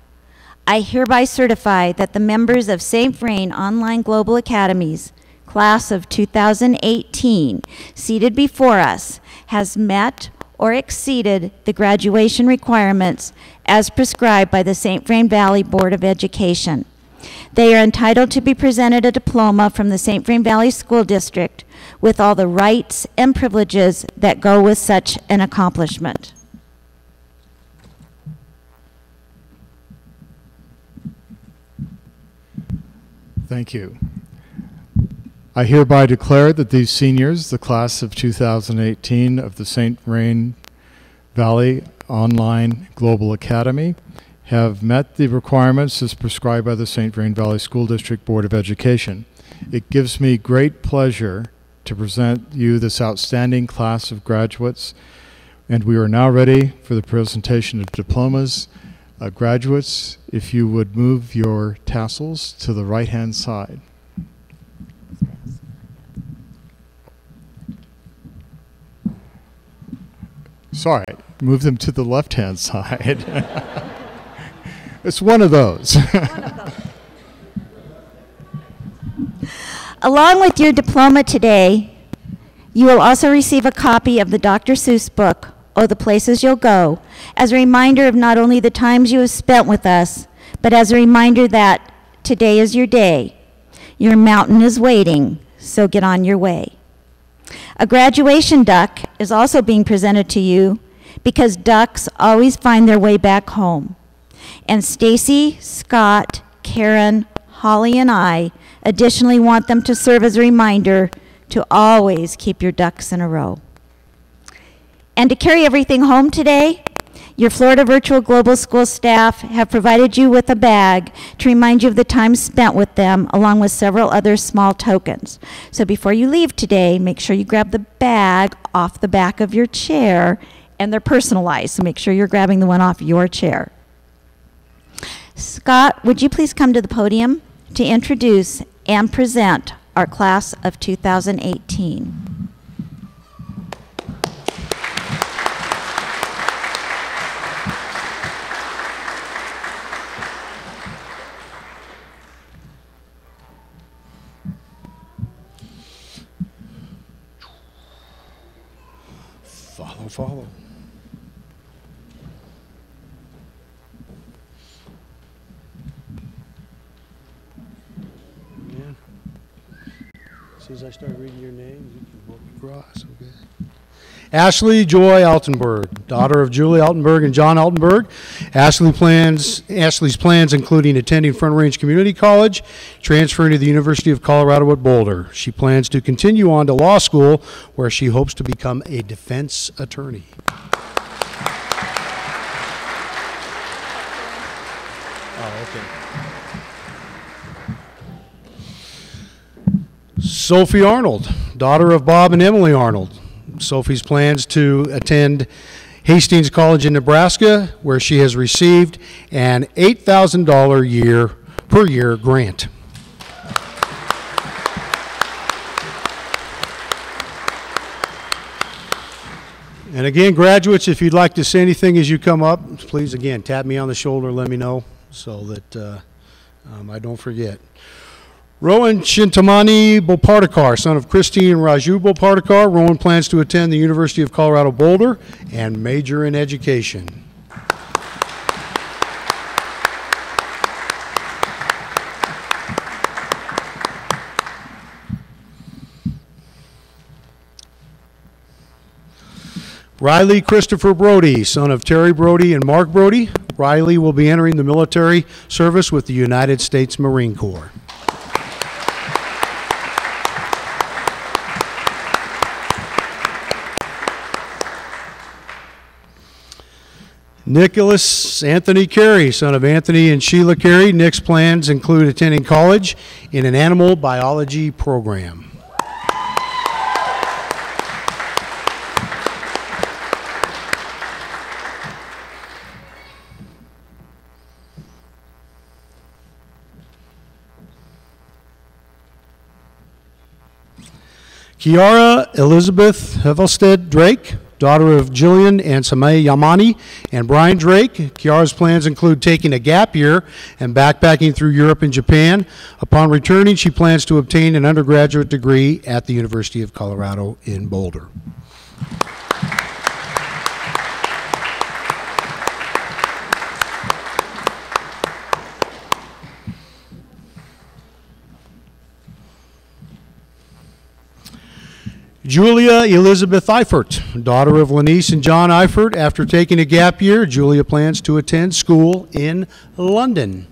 I hereby certify that the members of StVrain Online Global Academy's class of 2018 seated before us has met or exceeded the graduation requirements as prescribed by the StVrain Valley Board of Education. They are entitled to be presented a diploma from the StVrain Valley School District with all the rights and privileges that go with such an accomplishment. Thank you. I hereby declare that these seniors, the class of 2018 of the StVrain Valley Online Global Academy, have met the requirements as prescribed by the StVrain Valley School District Board of Education. It gives me great pleasure to present you this outstanding class of graduates, and we are now ready for the presentation of diplomas. Graduates, if you would move your tassels to the right-hand side. Sorry, move them to the left-hand side. It's one of those. Along with your diploma today, you will also receive a copy of the Dr. Seuss book, Oh, the Places You'll Go, as a reminder of not only the times you have spent with us, but as a reminder that today is your day. Your mountain is waiting, so get on your way. A graduation duck is also being presented to you because ducks always find their way back home. And Stacy, Scott, Karen, Holly, and I additionally want them to serve as a reminder to always keep your ducks in a row. And to carry everything home today, your Florida Virtual Global School staff have provided you with a bag to remind you of the time spent with them, along with several other small tokens. So before you leave today, make sure you grab the bag off the back of your chair, and they're personalized, so make sure you're grabbing the one off your chair. Scott, would you please come to the podium to introduce and present our class of 2018. Follow. Yeah. As soon as I start reading your name, you can walk across. Okay. Ashley Joy Altenberg, daughter of Julie Altenberg and John Altenberg. Ashley's plans including attending Front Range Community College, transferring to the University of Colorado at Boulder. She plans to continue on to law school, where she hopes to become a defense attorney. Sophie Arnold, daughter of Bob and Emily Arnold. Sophie's plans to attend Hastings College in Nebraska, where she has received an $8,000 per year grant. And again, graduates, if you'd like to say anything as you come up, please, again, tap me on the shoulder, let me know so that I don't forget. Rowan Chintamani Bopartikar, son of Christine and Raju Bopartikar. Rowan plans to attend the University of Colorado Boulder and major in education. Riley Christopher Brody, son of Terry Brody and Mark Brody. Riley will be entering the military service with the United States Marine Corps. Nicholas Anthony Carey, son of Anthony and Sheila Carey. Nick's plans include attending college in an animal biology program. Kiara Elizabeth Hevelsted Drake, daughter of Jillian and Samaya Yamani and Brian Drake. Kiara's plans include taking a gap year and backpacking through Europe and Japan. Upon returning, she plans to obtain an undergraduate degree at the University of Colorado in Boulder. Julia Elizabeth Eifert, daughter of Lanice and John Eifert. After taking a gap year, Julia plans to attend school in London.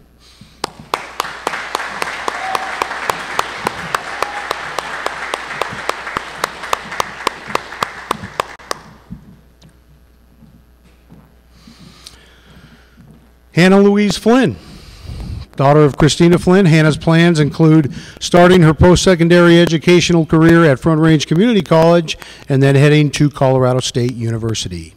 Hannah Louise Flynn, daughter of Christina Flynn. Hannah's plans include starting her post-secondary educational career at Front Range Community College and then heading to Colorado State University.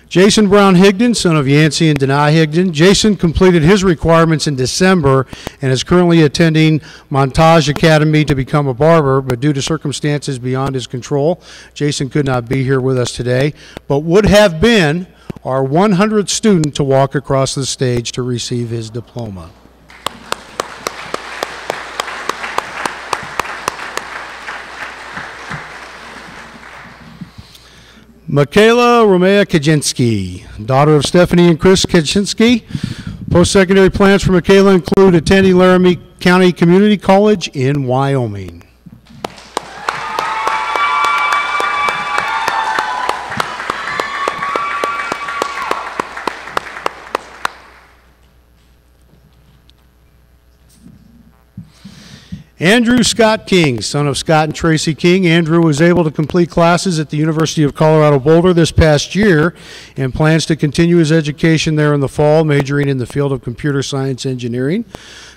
Jason Brown Higdon, son of Yancey and Denai Higdon. Jason completed his requirements in December and is currently attending Montage Academy to become a barber, but due to circumstances beyond his control, Jason could not be here with us today, but would have been our 100th student to walk across the stage to receive his diploma. Michaela Romea Kaczynski, daughter of Stephanie and Chris Kaczynski. Post-secondary plans for Michaela include attending Laramie County Community College in Wyoming. Andrew Scott King, son of Scott and Tracy King. Andrew was able to complete classes at the University of Colorado Boulder this past year and plans to continue his education there in the fall, majoring in the field of computer science engineering.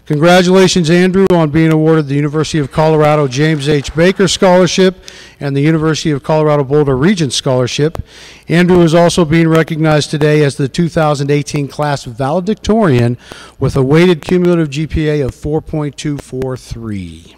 Congratulations, Andrew, on being awarded the University of Colorado James H. Baker Scholarship and the University of Colorado Boulder Regents Scholarship. Andrew is also being recognized today as the 2018 class valedictorian with a weighted cumulative GPA of 4.243.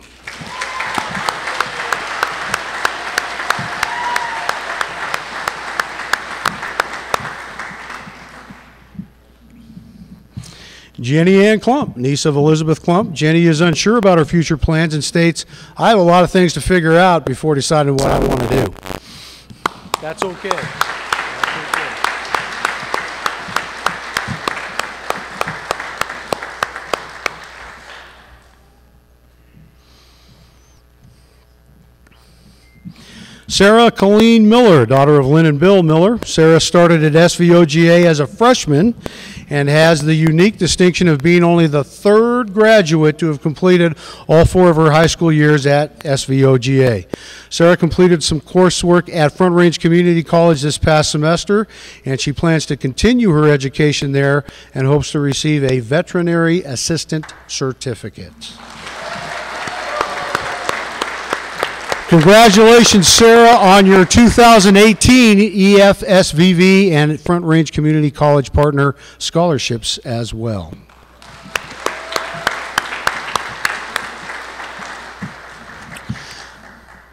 Jenny Ann Klump, niece of Elizabeth Klump. Jenny is unsure about her future plans and states, I have a lot of things to figure out before deciding what I want to do. That's okay. That's okay. Sarah Colleen Miller, daughter of Lynn and Bill Miller. Sarah started at SVOGA as a freshman and has the unique distinction of being only the third graduate to have completed all 4 of her high school years at SVOGA. Sarah completed some coursework at Front Range Community College this past semester, and she plans to continue her education there and hopes to receive a veterinary assistant certificate. Congratulations, Sarah, on your 2018 EFSVV and Front Range Community College Partner scholarships as well.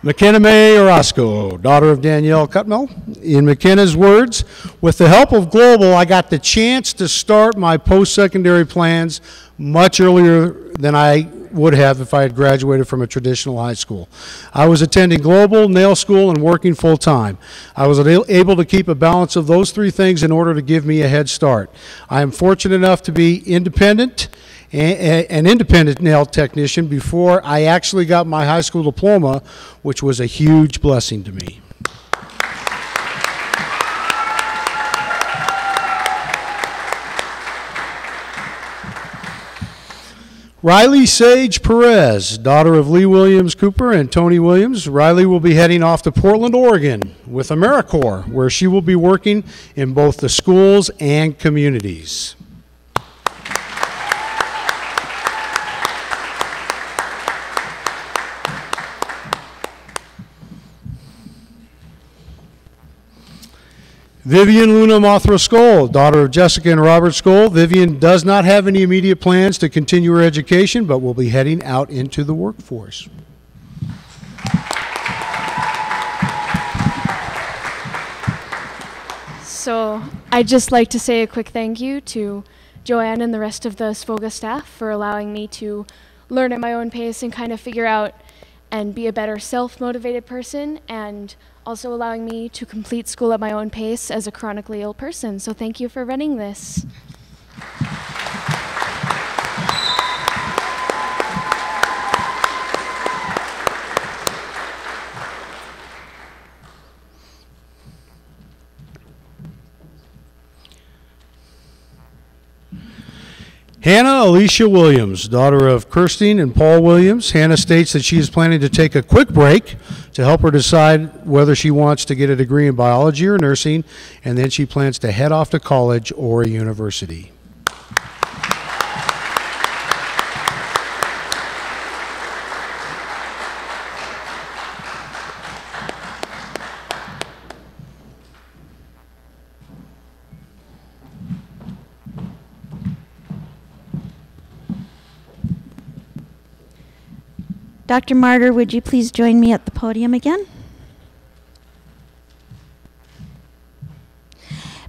McKenna Mae Orozco, daughter of Danielle Cutmell. In McKenna's words, with the help of Global, I got the chance to start my post-secondary plans much earlier than I would have if I had graduated from a traditional high school. I was attending Global, nail school, and working full-time. I was able to keep a balance of those 3 things in order to give me a head start. I am fortunate enough to be independent, an independent nail technician before I actually got my high school diploma, which was a huge blessing to me. Riley Sage Perez, daughter of Lee Williams Cooper and Tony Williams. Riley will be heading off to Portland, Oregon with AmeriCorps, where she will be working in both the schools and communities. Vivian Luna Mothra Skoll, daughter of Jessica and Robert Skoll. Vivian does not have any immediate plans to continue her education, but will be heading out into the workforce. So I'd just like to say a quick thank you to Joanne and the rest of the SVOGA staff for allowing me to learn at my own pace and kind of figure out and be a better self-motivated person, and also allowing me to complete school at my own pace as a chronically ill person. So thank you for running this. Hannah Alicia Williams, daughter of Kirstine and Paul Williams. Hannah states that she is planning to take a quick break to help her decide whether she wants to get a degree in biology or nursing, and then she plans to head off to college or a university. Dr. Martyr, would you please join me at the podium again?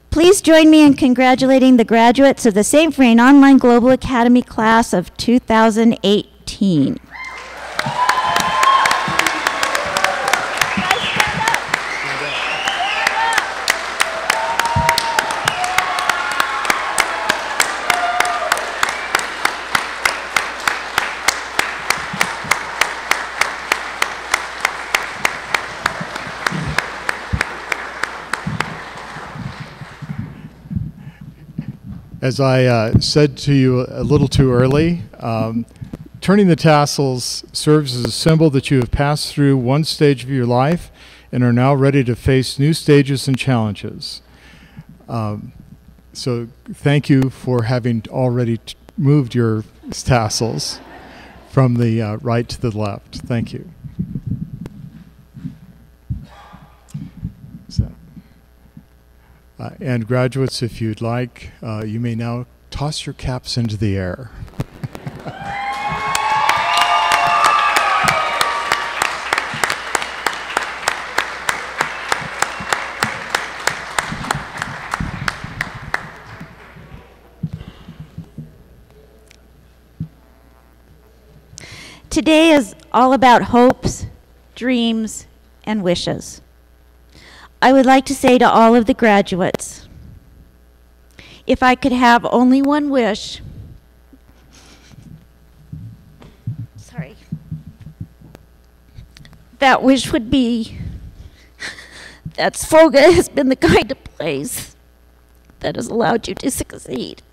Please join me in congratulating the graduates of the StVrain Online Global Academy class of 2018. As I said to you a little too early, turning the tassels serves as a symbol that you have passed through one stage of your life and are now ready to face new stages and challenges. So thank you for having already moved your tassels from the right to the left. Thank you. And graduates, if you'd like, you may now toss your caps into the air. Today is all about hopes, dreams, and wishes. I would like to say to all of the graduates, if I could have only one wish, that wish would be that SVOGA has been the kind of place that has allowed you to succeed.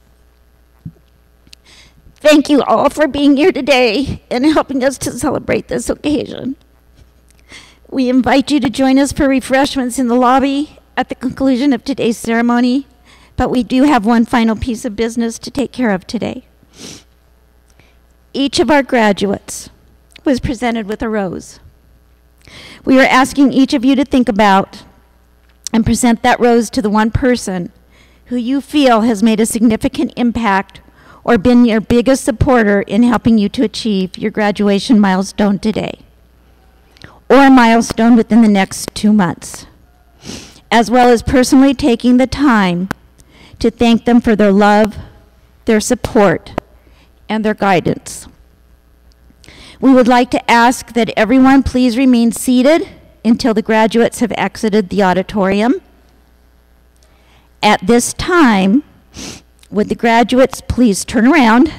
Thank you all for being here today and helping us to celebrate this occasion. We invite you to join us for refreshments in the lobby at the conclusion of today's ceremony, but we do have one final piece of business to take care of today. Each of our graduates was presented with a rose. We are asking each of you to think about and present that rose to the one person who you feel has made a significant impact or been your biggest supporter in helping you to achieve your graduation milestone today, or a milestone within the next 2 months, as well as personally taking the time to thank them for their love, their support, and their guidance. We would like to ask that everyone please remain seated until the graduates have exited the auditorium. At this time, would the graduates please turn around,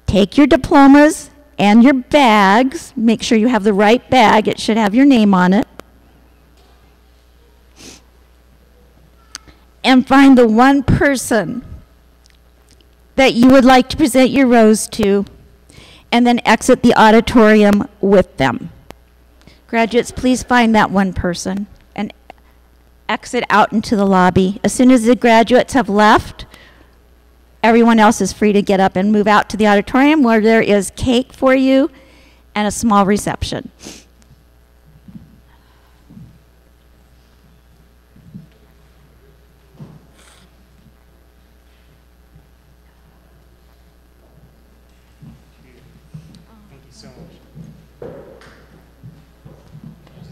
take your diplomas and your bags, make sure you have the right bag, it should have your name on it, and find the one person that you would like to present your rose to, and then exit the auditorium with them. Graduates, please find that one person and exit out into the lobby. As soon as the graduates have left, everyone else is free to get up and move out to the auditorium where there is cake for you and a small reception. Thank you so much.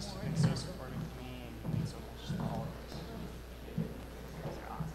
You've been so supportive of me and mean so much to all of us. You guys are awesome.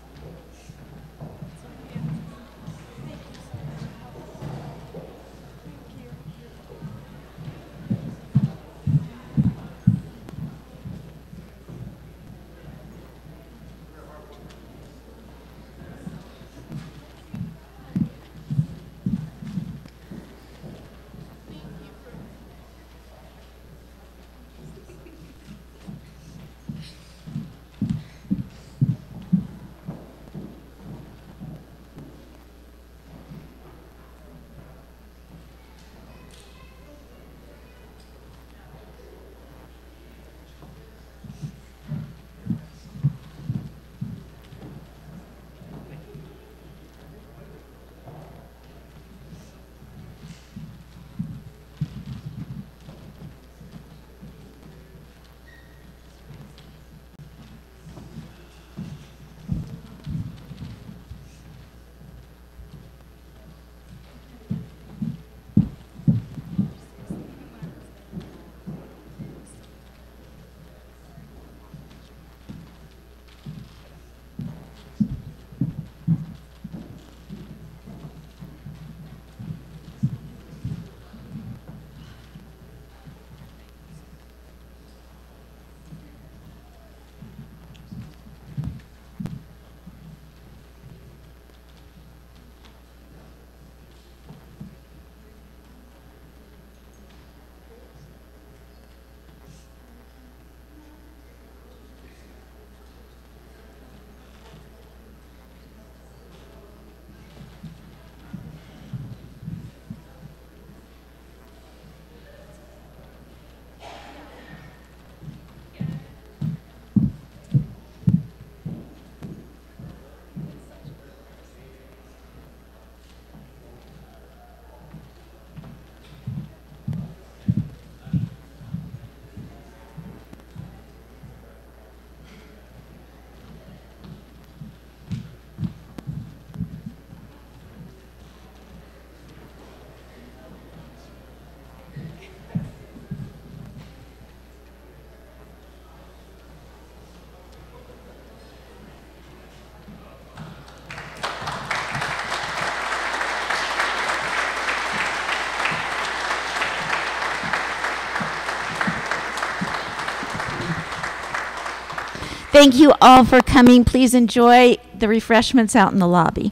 Thank you all for coming. Please enjoy the refreshments out in the lobby.